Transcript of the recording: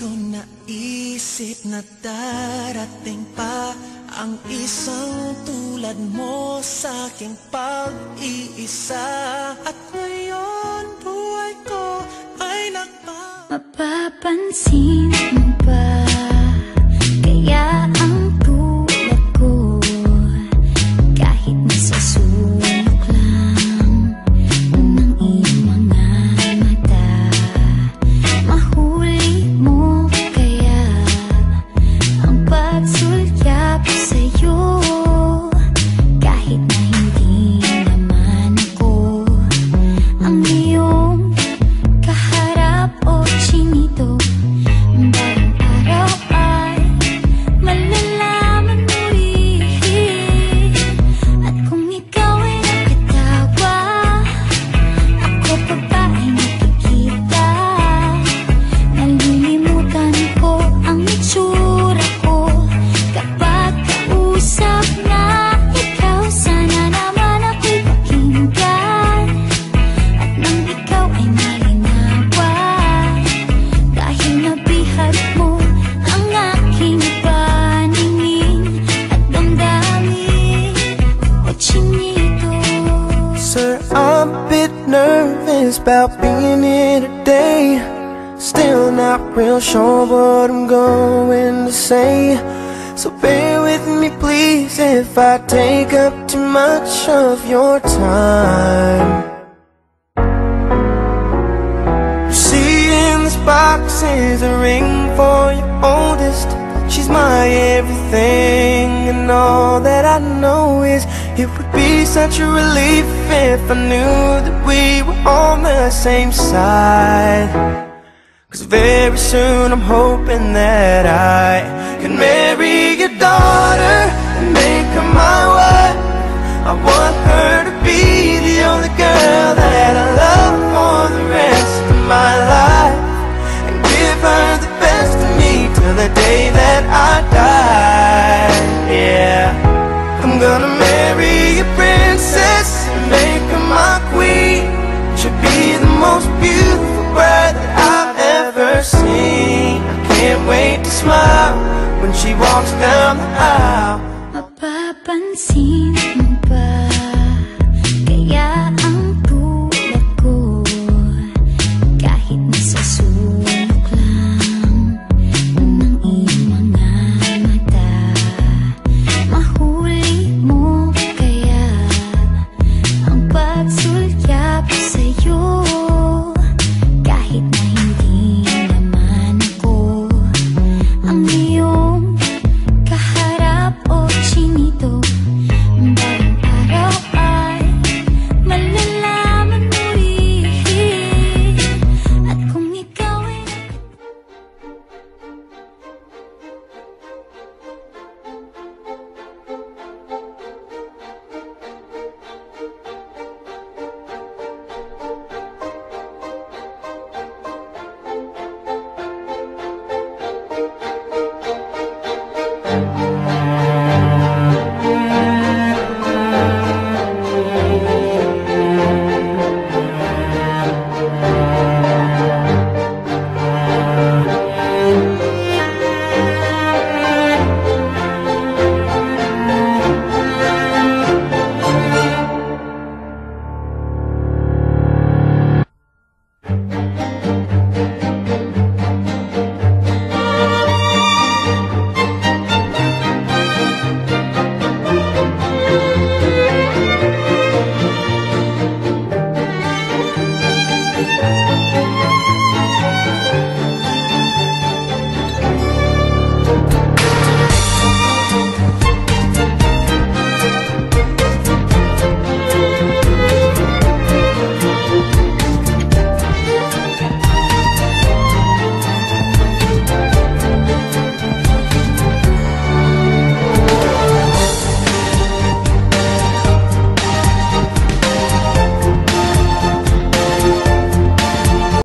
ko naisip na darating pa ang isang tulad mo sa aking pag-iisa. At ngayon buhay ko ay mapapansin mo ba kaya ang tulad ko kahit nasa sulok lang ng iyong mga mata, mahuli mo kaya ang pagsulyap sa'yo kahit na hindi naman ako ang iyong kaharap o chinito. Bawat araw ay malalaman mo rin. At kung ikaw ay nakatawa, ako pa ba ay nakikita? Nalilimutan ko ang itsura ko kapag kausap na ikaw. Sana naman ako'y pakinggan at nang ikaw ay malinawan, dahil nabihag mo ang aking paningin at damdamin, o chinito. Sir, I'm a bit nervous about being here today. Still not real sure what I'm going to say, so bear with me please if I take up too much of your time. You see in this box is a ring for your oldest. She's my everything, and all that I know is it would be such a relief if I knew that we were on the same side. 'Cause very soon I'm hoping that I can marry your daughter and make her my wife. I want her to be the only girl that I love for the rest of my life, and give her the best of me till the day that I die. Yeah, I'm gonna marry a princess and make her my queen. She'll be the most beautiful bride that I've ever seen. I can't wait to smile when she walks down the aisle. Mapapansin